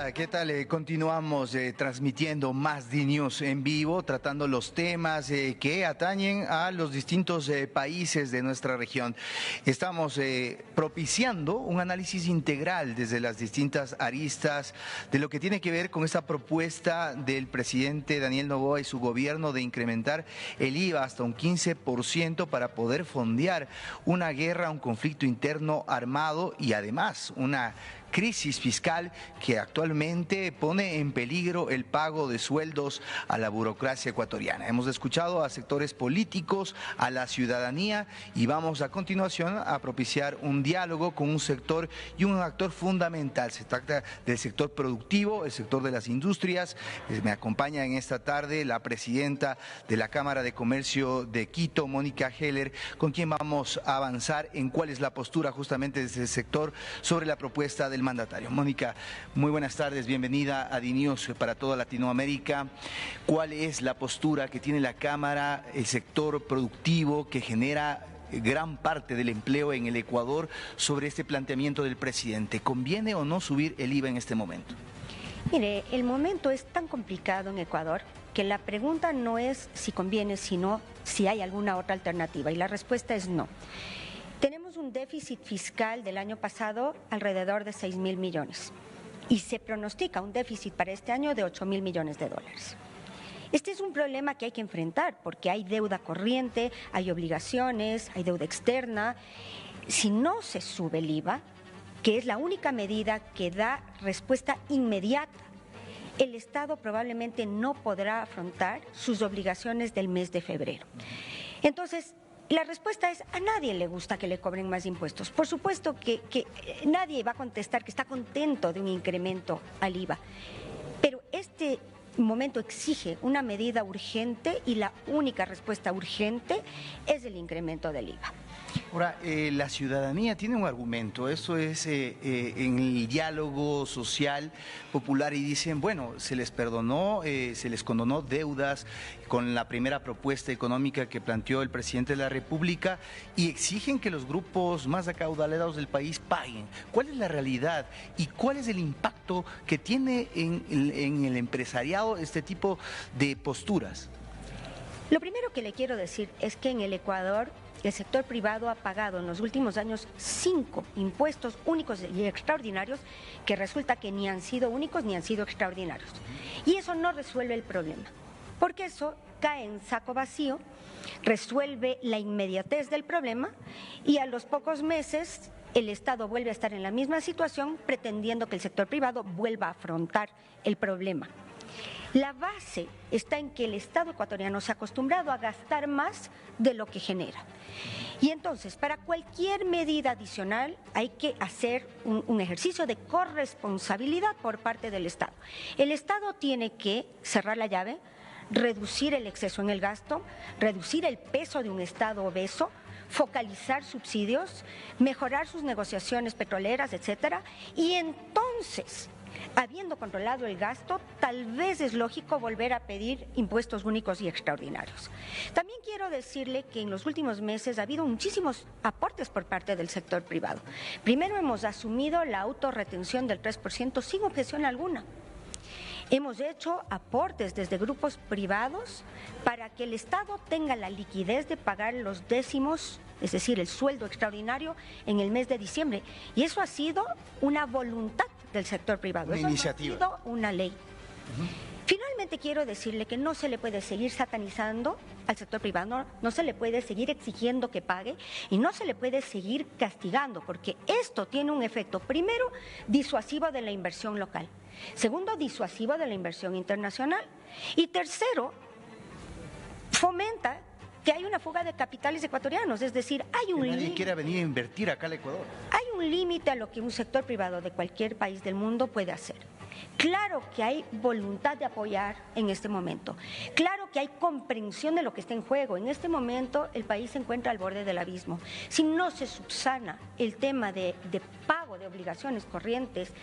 Monica, ¿qué tal? Continuamos transmitiendo más DNews en vivo, tratando los temas que atañen a los distintos países de nuestra región. Estamos propiciando un análisis integral desde las distintas aristas de lo que tiene que ver con esta propuesta del presidente Daniel Noboa y su gobierno de incrementar el IVA hasta un 15% para poder fondear una guerra, un conflicto interno armado y además una crisis fiscal que actualmente pone en peligro el pago de sueldos a la burocracia ecuatoriana. Hemos escuchado a sectores políticos, a la ciudadanía y vamos a continuación a propiciar un diálogo con un sector y un actor fundamental. Se trata del sector productivo, el sector de las industrias. Me acompaña en esta tarde la presidenta de la Cámara de Comercio de Quito, Mónica Heller, con quien vamos a avanzar en cuál es la postura justamente de ese sector sobre la propuesta del mandatario. Mónica, muy buenas tardes, bienvenida a DNews para toda Latinoamérica. ¿Cuál es la postura que tiene la Cámara, el sector productivo que genera gran parte del empleo en el Ecuador sobre este planteamiento del presidente? ¿Conviene o no subir el IVA en este momento? Mire, el momento es tan complicado en Ecuador que la pregunta no es si conviene, sino si hay alguna otra alternativa, y la respuesta es no. Tenemos un déficit fiscal del año pasado alrededor de 6.000 millones y se pronostica un déficit para este año de 8.000 millones de dólares. Este es un problema que hay que enfrentar porque hay deuda corriente, hay obligaciones, hay deuda externa. Si no se sube el IVA, que es la única medida que da respuesta inmediata, el Estado probablemente no podrá afrontar sus obligaciones del mes de febrero. Entonces, la respuesta es, a nadie le gusta que le cobren más impuestos. Por supuesto que nadie va a contestar que está contento de un incremento al IVA, pero este momento exige una medida urgente y la única respuesta urgente es el incremento del IVA. Ahora, la ciudadanía tiene un argumento, eso es en el diálogo social popular y dicen, bueno, se les perdonó, se les condonó deudas con la primera propuesta económica que planteó el presidente de la República y exigen que los grupos más acaudalados del país paguen. ¿Cuál es la realidad y cuál es el impacto que tiene en el empresariado este tipo de posturas? Lo primero que le quiero decir es que en el Ecuador el sector privado ha pagado en los últimos años 5 impuestos únicos y extraordinarios que resulta que ni han sido únicos ni han sido extraordinarios. Y eso no resuelve el problema, porque eso cae en saco vacío, resuelve la inmediatez del problema y a los pocos meses el Estado vuelve a estar en la misma situación pretendiendo que el sector privado vuelva a afrontar el problema. La base está en que el Estado ecuatoriano se ha acostumbrado a gastar más de lo que genera. Y entonces, para cualquier medida adicional hay que hacer un ejercicio de corresponsabilidad por parte del Estado. El Estado tiene que cerrar la llave, reducir el exceso en el gasto, reducir el peso de un Estado obeso, focalizar subsidios, mejorar sus negociaciones petroleras, etcétera, y entonces, habiendo controlado el gasto, tal vez es lógico volver a pedir impuestos únicos y extraordinarios. También quiero decirle que en los últimos meses ha habido muchísimos aportes por parte del sector privado. Primero hemos asumido la autorretención del 3% sin objeción alguna. Hemos hecho aportes desde grupos privados para que el Estado tenga la liquidez de pagar los décimos, es decir, el sueldo extraordinario en el mes de diciembre. Y eso ha sido una voluntad del sector privado. Una iniciativa. No ha sido una ley. Finalmente quiero decirle que no se le puede seguir satanizando al sector privado, no se le puede seguir exigiendo que pague y no se le puede seguir castigando, porque esto tiene un efecto, primero, disuasivo de la inversión local, segundo, disuasivo de la inversión internacional y tercero, fomenta que hay una fuga de capitales ecuatorianos, es decir, hay un límite. Nadie quiere venir a invertir acá al Ecuador. Hay un límite a lo que un sector privado de cualquier país del mundo puede hacer. Claro que hay voluntad de apoyar en este momento. Claro que hay comprensión de lo que está en juego. En este momento el país se encuentra al borde del abismo. Si no se subsana el tema de pago de obligaciones corrientes,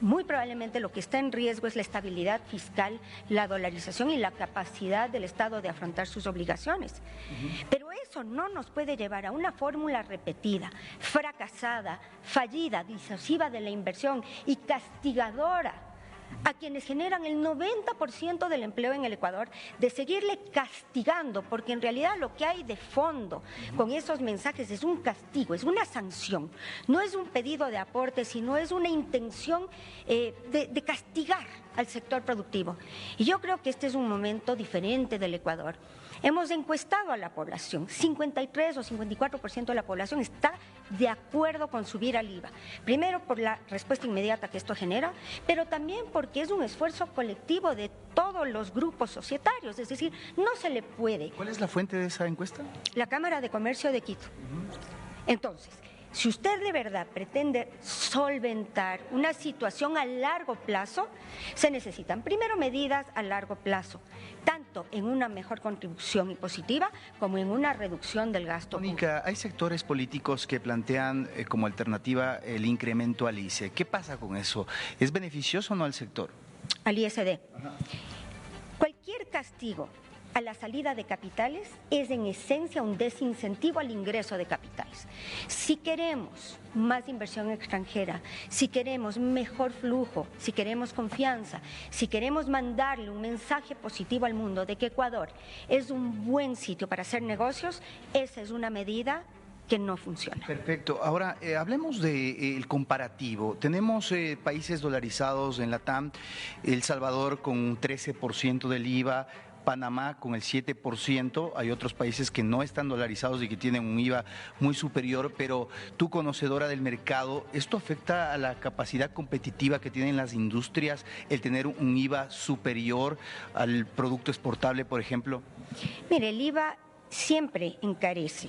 muy probablemente lo que está en riesgo es la estabilidad fiscal, la dolarización y la capacidad del Estado de afrontar sus obligaciones. Pero eso no nos puede llevar a una fórmula repetida, fracasada, fallida, disuasiva de la inversión y castigadora a quienes generan el 90% del empleo en el Ecuador, de seguirle castigando, porque en realidad lo que hay de fondo con esos mensajes es un castigo, es una sanción, no es un pedido de aporte, sino es una intención de castigar al sector productivo. Y yo creo que este es un momento diferente del Ecuador. Hemos encuestado a la población, 53 o 54% de la población está de acuerdo con subir al IVA. Primero por la respuesta inmediata que esto genera, pero también porque es un esfuerzo colectivo de todos los grupos societarios, es decir, no se le puede. ¿Cuál es la fuente de esa encuesta? La Cámara de Comercio de Quito. Entonces, si usted de verdad pretende solventar una situación a largo plazo, se necesitan primero medidas a largo plazo, tanto en una mejor contribución impositiva como en una reducción del gasto público. Mónica, hay sectores políticos que plantean como alternativa el incremento al ICE. ¿Qué pasa con eso? ¿Es beneficioso o no al sector? Al ISD. Cualquier castigo a la salida de capitales es en esencia un desincentivo al ingreso de capitales. Si queremos más inversión extranjera, si queremos mejor flujo, si queremos confianza, si queremos mandarle un mensaje positivo al mundo de que Ecuador es un buen sitio para hacer negocios, esa es una medida que no funciona. Perfecto. Ahora, hablemos del comparativo. Tenemos países dolarizados en la TAM, El Salvador con un 13% del IVA, Panamá con el 7%, hay otros países que no están dolarizados y que tienen un IVA muy superior, pero tú, conocedora del mercado, ¿esto afecta a la capacidad competitiva que tienen las industrias, el tener un IVA superior al producto exportable, por ejemplo? Mire, el IVA siempre encarece,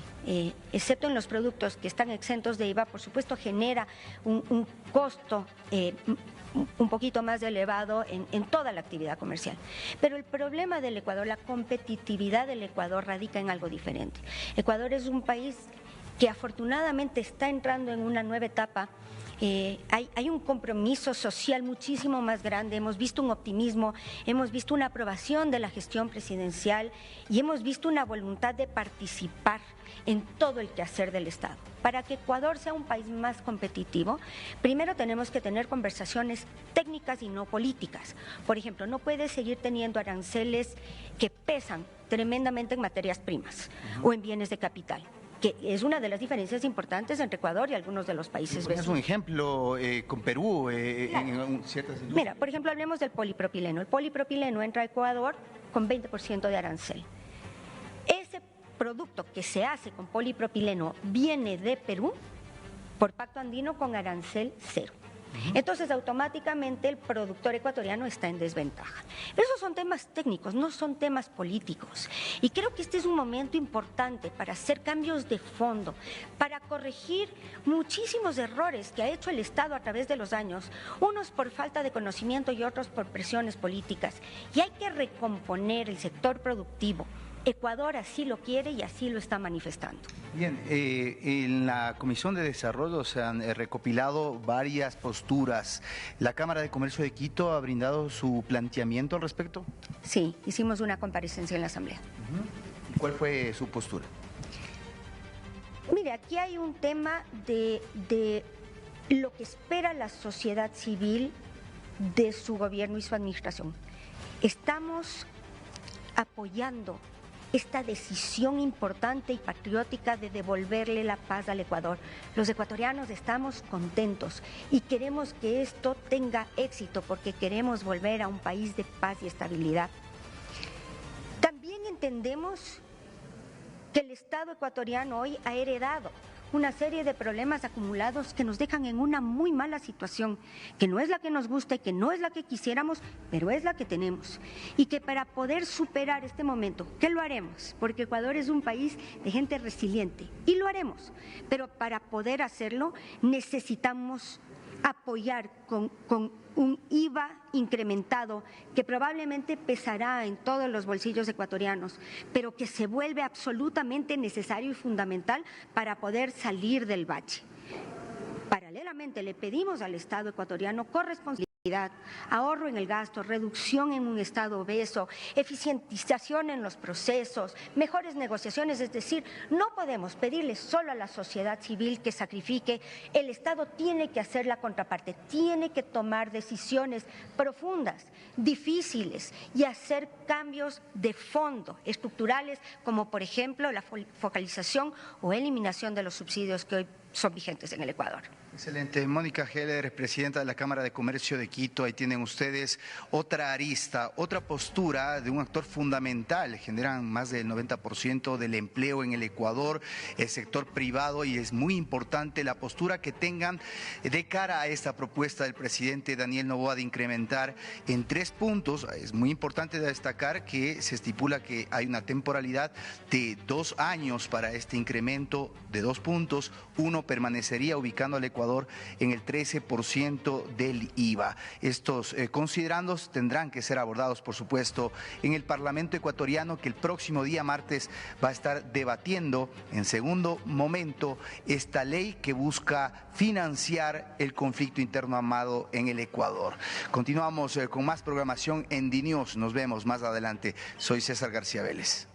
excepto en los productos que están exentos de IVA, por supuesto genera un costo un poquito más elevado en toda la actividad comercial. Pero el problema del Ecuador, la competitividad del Ecuador radica en algo diferente. Ecuador es un país que afortunadamente está entrando en una nueva etapa. Hay un compromiso social muchísimo más grande, hemos visto un optimismo, hemos visto una aprobación de la gestión presidencial y hemos visto una voluntad de participar en todo el quehacer del Estado. Para que Ecuador sea un país más competitivo, primero tenemos que tener conversaciones técnicas y no políticas. Por ejemplo, no puede seguir teniendo aranceles que pesan tremendamente en materias primas o en bienes de capital, que es una de las diferencias importantes entre Ecuador y algunos de los países vecinos. Es un ejemplo con Perú Claro. en ciertas industrias. Mira, por ejemplo, hablemos del polipropileno. El polipropileno entra a Ecuador con 20% de arancel. Ese producto que se hace con polipropileno viene de Perú por Pacto Andino con arancel cero. Entonces, automáticamente el productor ecuatoriano está en desventaja. Esos son temas técnicos, no son temas políticos. Y creo que este es un momento importante para hacer cambios de fondo, para corregir muchísimos errores que ha hecho el Estado a través de los años, unos por falta de conocimiento y otros por presiones políticas. Y hay que recomponer el sector productivo. Ecuador así lo quiere y así lo está manifestando. Bien, en la Comisión de Desarrollo se han recopilado varias posturas. ¿La Cámara de Comercio de Quito ha brindado su planteamiento al respecto? Sí, hicimos una comparecencia en la Asamblea. ¿Y cuál fue su postura? Mire, aquí hay un tema de lo que espera la sociedad civil de su gobierno y su administración. Estamos apoyando esta decisión importante y patriótica de devolverle la paz al Ecuador. Los ecuatorianos estamos contentos y queremos que esto tenga éxito porque queremos volver a un país de paz y estabilidad. También entendemos que el Estado ecuatoriano hoy ha heredado una serie de problemas acumulados que nos dejan en una muy mala situación, que no es la que nos gusta y que no es la que quisiéramos, pero es la que tenemos. Y que para poder superar este momento, ¿qué lo haremos? Porque Ecuador es un país de gente resiliente y lo haremos, pero para poder hacerlo necesitamos apoyar con un IVA incrementado que probablemente pesará en todos los bolsillos ecuatorianos, pero que se vuelve absolutamente necesario y fundamental para poder salir del bache. Paralelamente, le pedimos al Estado ecuatoriano corresponsabilidad ahorro en el gasto, reducción en un Estado obeso, eficientización en los procesos, mejores negociaciones, es decir, no podemos pedirle solo a la sociedad civil que sacrifique, el Estado tiene que hacer la contraparte, tiene que tomar decisiones profundas, difíciles y hacer cambios de fondo, estructurales, como por ejemplo la focalización o eliminación de los subsidios que hoy son vigentes en el Ecuador. Excelente. Mónica Heller, presidenta de la Cámara de Comercio de Quito. Ahí tienen ustedes otra arista, otra postura de un actor fundamental. Generan más del 90% del empleo en el Ecuador, el sector privado, y es muy importante la postura que tengan de cara a esta propuesta del presidente Daniel Noboa de incrementar en 3 puntos. Es muy importante destacar que se estipula que hay una temporalidad de 2 años para este incremento de 2 puntos. Uno permanecería ubicando al Ecuador en el 13% del IVA. Estos considerandos tendrán que ser abordados, por supuesto, en el Parlamento ecuatoriano, que el próximo día martes va a estar debatiendo en segundo momento esta ley que busca financiar el conflicto interno armado en el Ecuador. Continuamos con más programación en DNews. Nos vemos más adelante. Soy César García Vélez.